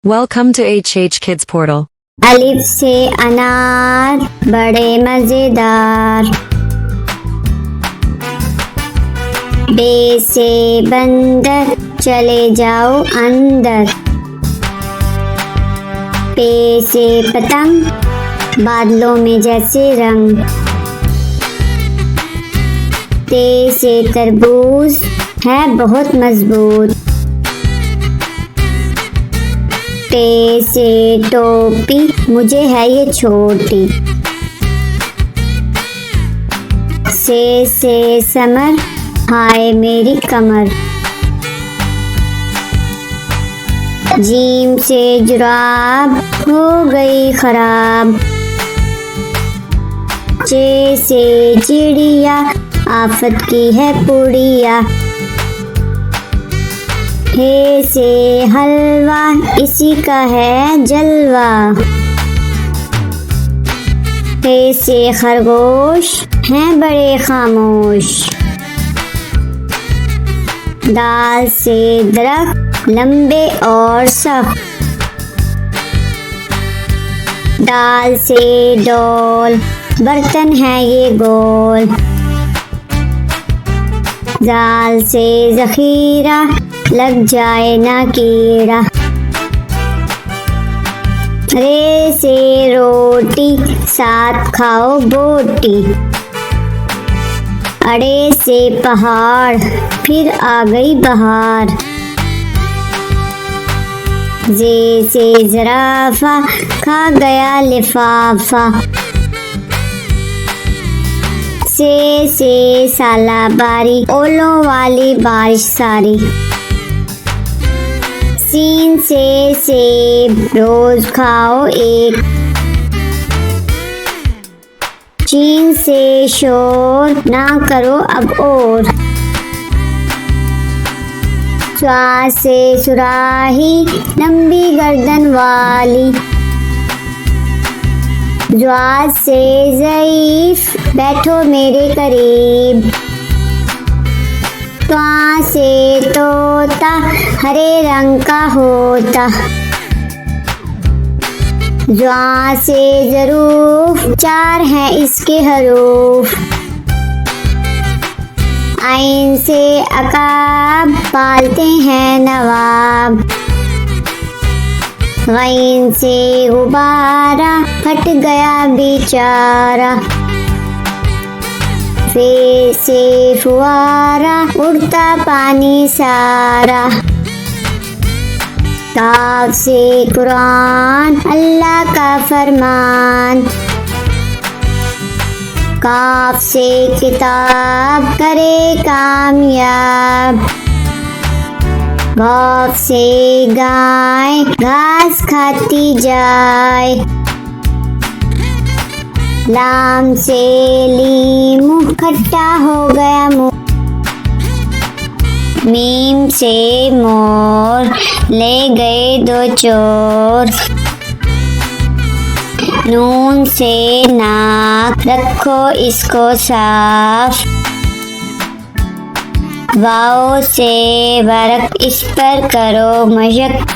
Welcome to HH Kids Portal. अलिफ से अनार बड़े मजेदार। बे से बंदर चले जाओ अंदर। पे से पतंग बादलों में जैसे रंग। ते से तरबूज है बहुत मजबूत। टे से टोपी मुझे है ये छोटी। से समर हाय मेरी कमर। जीम से जुराब हो गई खराब। चे से चिड़िया आफत की है पुड़िया। हे से हलवा इसी का है जलवा। हे से खरगोश हैं बड़े खामोश। दाल से दरख्त लंबे और सख्त। दाल से डोल बर्तन है ये गोल। दाल से जखीरा लग जाए ना कीड़ा। रे से रोटी साथ खाओ बोटी। अड़े से पहाड़ फिर आ गई बहार। जे से जराफा खा गया लिफाफा। से सालाबारी ओलों वाली बारिश सारी। सीन से सेब रोज खाओ एक। चीन से शोर ना करो अब और। स्वा से सुराही लंबी गर्दन वाली। ज्वा से ज़ईफ बैठो मेरे करीब। त्वा से तोता हरे रंग का होता। ज्वा से ज़रूफ चार हैं इसके हरूफ। आइन से अकाब पालते हैं नवाब। गैन से गुब्बारा फट गया बेचारा। फे से फुआरा उड़ता पानी सारा। काफ से कुरान अल्लाह का फरमान। काफ से किताब करे कामयाब। गौफ से गाय घास खाती जाए। लाम से लीमू खट्टा हो गया मुँह। मीम से मोर ले गए दो चोर। नून से नाक रखो इसको साफ। वाओ से वर्क इस पर करो मशक।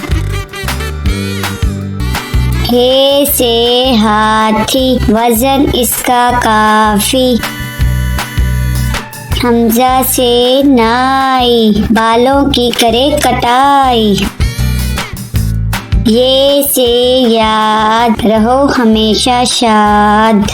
हे से हाथी वजन इसका काफी। हमजा से नाई बालों की करे कटाई। ये से याद रहो हमेशा शाद।